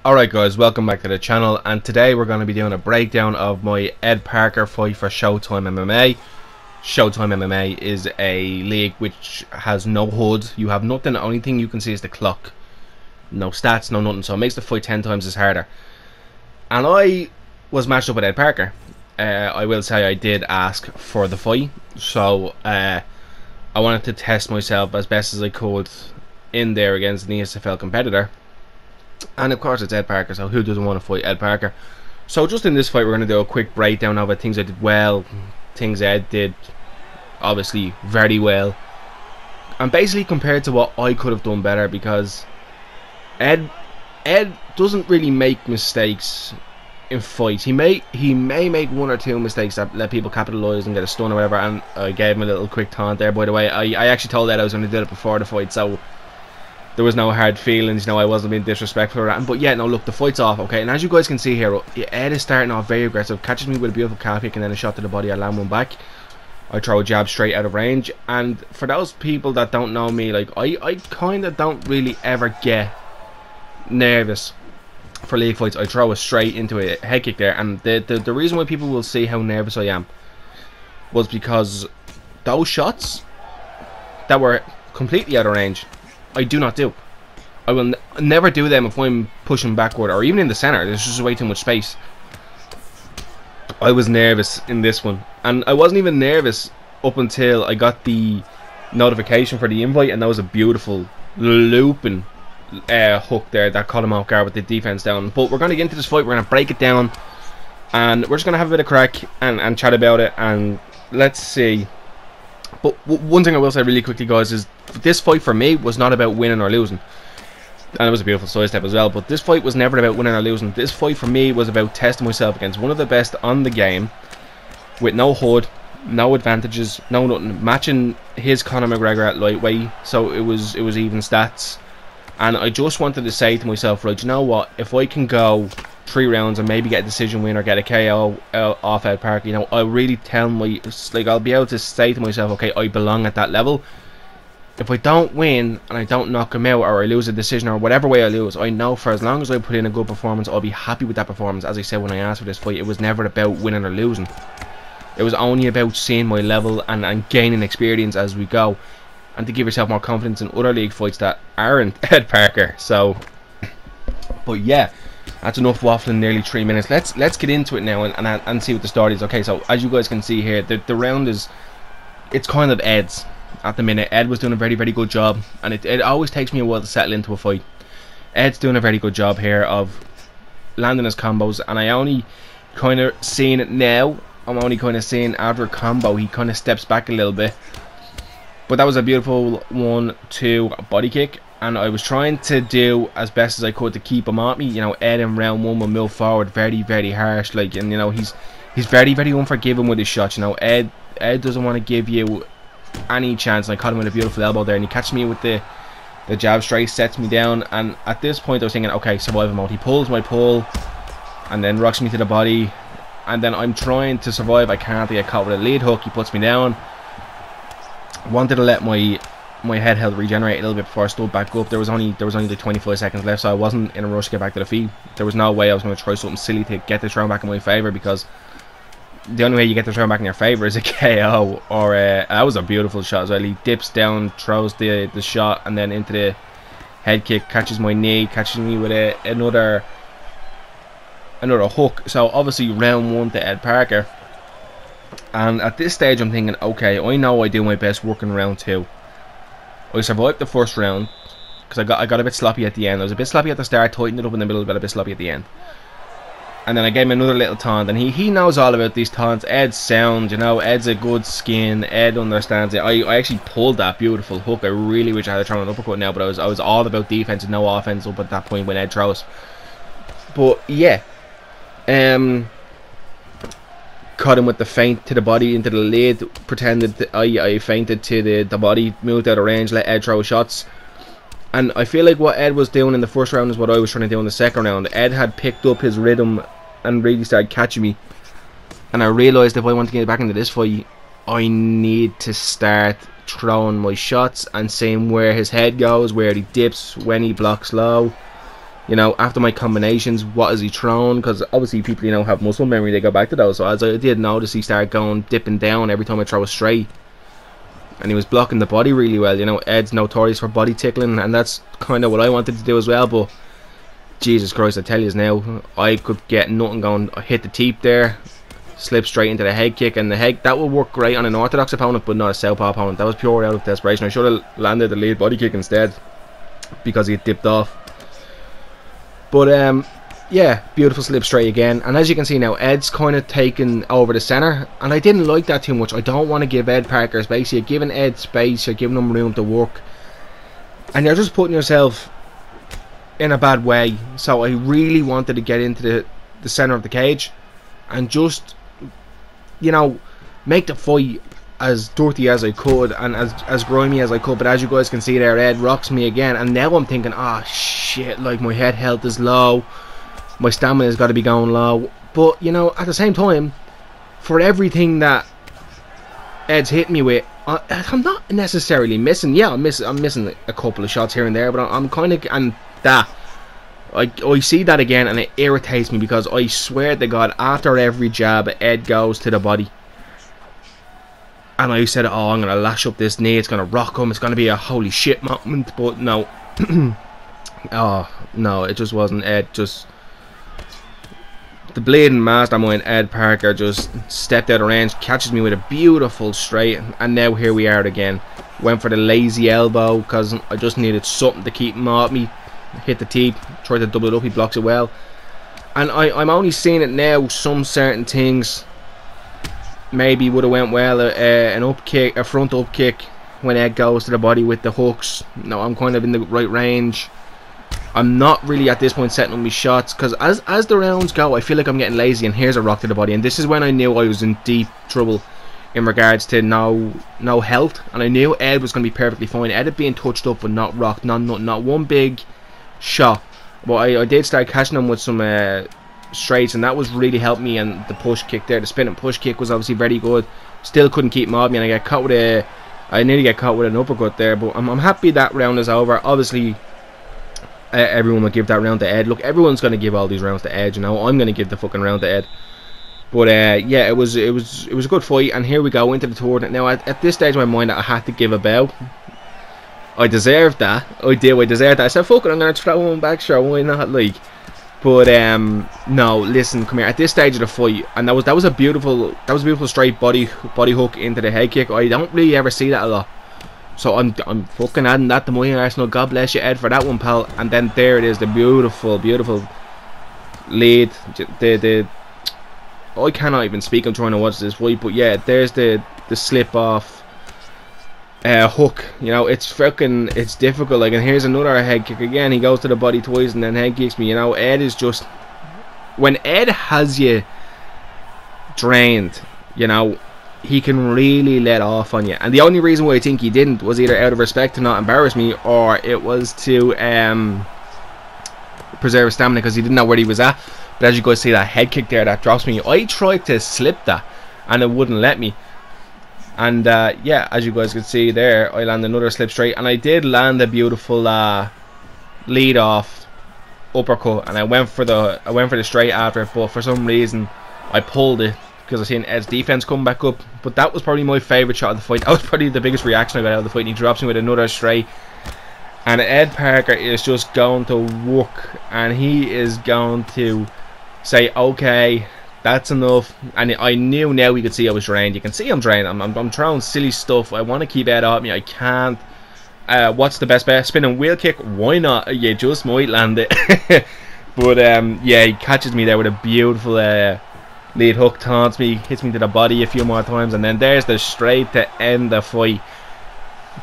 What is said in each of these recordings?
Alright guys, welcome back to the channel, and today we're going to be doing a breakdown of my Ed Parker fight for Showtime MMA. Showtime MMA is a league which has no HUD. You have nothing, the only thing you can see is the clock. No stats, no nothing, so it makes the fight 10 times as harder. And I was matched up with Ed Parker. I will say I did ask for the fight, so I wanted to test myself as best as I could in there against an ESFL competitor. And of course it's Ed Parker, so who doesn't want to fight Ed Parker? So just in this fight we're going to do a quick breakdown of it, things I did well, things Ed did obviously very well, and basically compared to what I could have done better, because Ed doesn't really make mistakes in fights. He may make one or two mistakes that let people capitalise and get a stun or whatever, and I gave him a little quick taunt there, by the way. I actually told Ed I was going to do it before the fight, so there was no hard feelings, I wasn't being disrespectful or that. But yeah, no, look, the fight's off, okay? And as you guys can see here, Ed is starting off very aggressive, catches me with a beautiful calf kick and then a shot to the body. I land one back, I throw a jab straight out of range. And for those people that don't know me, like, I kind of don't really ever get nervous for league fights. I throw a straight into a head kick there, and the reason why people will see how nervous I am was because those shots that were completely out of range, I do not do. I will never do them if I'm pushing backward or even in the center. There's just way too much space. I was nervous in this one, and I wasn't even nervous up until I got the notification for the invite, and that was a beautiful looping hook there that caught him off guard with the defense down. But we're going to get into this fight, we're going to break it down, and we're just going to have a bit of crack and chat about it, and let's see. But one thing I will say really quickly, guys, is this fight for me was not about winning or losing. And it was a beautiful side step as well, but this fight was never about winning or losing. This fight for me was about testing myself against one of the best on the game, with no HUD, no advantages, no nothing, matching his Conor McGregor at lightweight, so it was even stats. And I just wanted to say to myself, right, you know what, if I can go 3 rounds and maybe get a decision win or get a KO off Ed Parker, I'll really I'll be able to say to myself, okay, I belong at that level. If I don't win and I don't knock him out, or I lose a decision, or whatever way I lose, I know for as long as I put in a good performance, I'll be happy with that performance. As I said when I asked for this fight, it was never about winning or losing. It was only about seeing my level and gaining experience as we go, and to give yourself more confidence in other league fights that aren't Ed Parker. So, but yeah, that's enough waffling. Nearly 3 minutes. Let's get into it now and see what the story is. Okay, so as you guys can see here, the round it's kind of Ed's at the minute. Ed was doing a very good job, and it always takes me a while to settle into a fight. Ed's doing a very good job here of landing his combos, and I only kind of seeing it now. I'm only kind of seeing after a combo he kind of steps back a little bit, but that was a beautiful 1-2 body kick, and I was trying to do as best as I could to keep him on me. Ed in round 1 will move forward very harsh, like, and he's very unforgiving with his shots. Ed doesn't want to give you any chance, and I caught him with a beautiful elbow there, and he catches me with the jab straight, sets me down, and at this point I was thinking, okay, survival mode. He pulls my pull and then rocks me to the body, and then I'm trying to survive. I can't. I get caught with a lead hook. He puts me down. Wanted to let my head health regenerate a little bit before I stood back up. There was only like 25 seconds left, so I wasn't in a rush to get back to the feet. There was no way I was going to try something silly to get this round back in my favour, because the only way you get this round back in your favour is a KO, or that was a beautiful shot as well. He dips down, throws the shot, and then into the head kick, catches my knee, catches me with another hook. So obviously round 1 to Ed Parker, and at this stage I'm thinking, okay, I know I do my best working round 2. I survived the first round because I got a bit sloppy at the end. I was a bit sloppy at the start, tightened it up in the middle, got a bit sloppy at the end. And then I gave him another little taunt, and he knows all about these taunts. Ed's sound, Ed's a good skin. Ed understands it. I actually pulled that beautiful hook. I really wish I had thrown an uppercut now, but I was all about defense and no offense up at that point when Ed throws. But yeah, caught him with the feint to the body into the lid. Pretended that I feinted to the body, moved out of range, let Ed throw shots. And I feel like what Ed was doing in the first round is what I was trying to do in the second round. Ed had picked up his rhythm and really started catching me, and I realised if I want to get back into this fight, I need to start throwing my shots and seeing where his head goes, where he dips, when he blocks low, You know, after my combinations, what is he throwing? Because obviously people, you know, have muscle memory, they go back to those. So as I did notice, he started going, dipping down every time I throw a straight. And he was blocking the body really well. You know, Ed's notorious for body tickling, and that's kind of what I wanted to do as well. But Jesus Christ, I tell you now, I could get nothing going. I hit the teep there, slip straight into the head kick, and the head, that would work great on an orthodox opponent, but not a southpaw opponent. That was pure out of desperation. I should have landed the lead body kick instead, because he had dipped off. But yeah, beautiful slip straight again. And as you can see now, Ed's kind of taken over the centre, and I didn't like that too much. I don't want to give Ed Parker space. You're giving Ed space, you're giving him room to work, and you're just putting yourself in a bad way. So I really wanted to get into the centre of the cage and just, you know, make the fight as dirty as I could and as grimy as I could. But as you guys can see there, Ed rocks me again, and now I'm thinking, oh shit, like my head health is low, my stamina's got to be going low. But you know, at the same time, for everything that Ed's hitting me with, I'm not necessarily missing. Yeah, I'm missing a couple of shots here and there, but I'm kind of, and that I see that again, and it irritates me, because I swear to God, after every jab, Ed goes to the body. And I said, oh, I'm going to lash up this knee, it's going to rock him, it's going to be a holy shit moment. But no. Oh, no, it just wasn't. Ed just, the bleeding mastermind Ed Parker just stepped out of range, catches me with a beautiful straight, and now here we are again. Went for the lazy elbow, because I just needed something to keep him off me. Hit the teep, tried to double it up, he blocks it well. And I'm only seeing it now, some certain things maybe would have went well. An up kick, a front up kick when Ed goes to the body with the hooks. No, I'm kind of in the right range. I'm not really at this point setting up my shots, because as the rounds go, I feel like I'm getting lazy, and here's a rock to the body. And this is when I knew I was in deep trouble in regards to no health, and I knew Ed was going to be perfectly fine. Ed had been touched up but not rocked, not one big shot. But I did start catching him with some straights, and that was really helped me. And the push kick there, the spinning push kick, was obviously very good. Still couldn't keep him off me, and I nearly get caught with an uppercut there. But I'm happy that round is over. Obviously everyone will give that round to Ed. Look, everyone's going to give all these rounds to Ed, you know. I'm going to give the fucking round to Ed. But yeah, it was a good fight, and here we go into the tournament. Now at this stage of my mind, I had to give a bow. I deserved that. I deserved that. I said, fuck it, I'm going to throw him back, sure, why not, like. But no, listen, come here. At this stage of the fight, and that was a beautiful straight body hook into the head kick. I don't really ever see that a lot. So I'm fucking adding that to my arsenal. God bless you, Ed, for that one, pal. And then there it is, the beautiful lead. I cannot even speak. I'm trying to watch this fight, but yeah, there's the slip off hook. You know, it's difficult. Like, and here's another head kick again. He goes to the body twice and then head kicks me. You know, Ed is just, when Ed has you drained, you know, he can really let off on you. And the only reason why I think he didn't was either out of respect to not embarrass me, or it was to preserve his stamina, because he didn't know where he was at. But as you guys see, that head kick there that drops me, I tried to slip that and it wouldn't let me. And yeah, as you guys can see there, I landed another slip straight, and I did land a beautiful lead off uppercut, and I went for the straight after it, but for some reason I pulled it, because I seen Ed's defense come back up. But that was probably my favourite shot of the fight. That was probably the biggest reaction I got out of the fight. And he drops me with another straight, and Ed Parker is just going to work, and he is going to say, okay, that's enough. And I knew now, we could see I was drained. You can see I'm drained. I'm throwing silly stuff. I want to keep Ed off me. I can't. What's the best bet? Spinning wheel kick? Why not? You just might land it. But yeah, he catches me there with a beautiful lead hook, taunts me, hits me to the body a few more times, and then there's the straight to end the fight.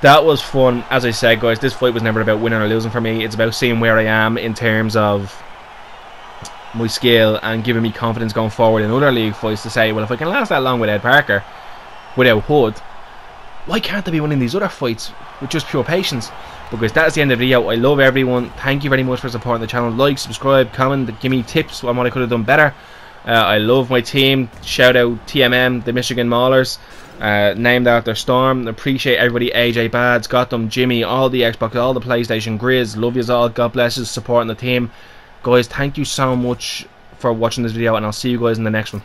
That was fun. As I said, guys, this fight was never about winning or losing for me. It's about seeing where I am in terms of my skill, and giving me confidence going forward in other league fights, to say, well, if I can last that long with Ed Parker without Hood, why can't I be winning these other fights with just pure patience? Because that's the end of the video. I love everyone. Thank you very much for supporting the channel. Like, subscribe, comment, give me tips on what I could have done better. I love my team. Shout out TMM, the Michigan Maulers, named after Storm. Appreciate everybody. AJ Bads, got them, Jimmy, all the Xbox, all the PlayStation, Grizz. Love yous all. God bless you, supporting the team. Guys, thank you so much for watching this video, and I'll see you guys in the next one.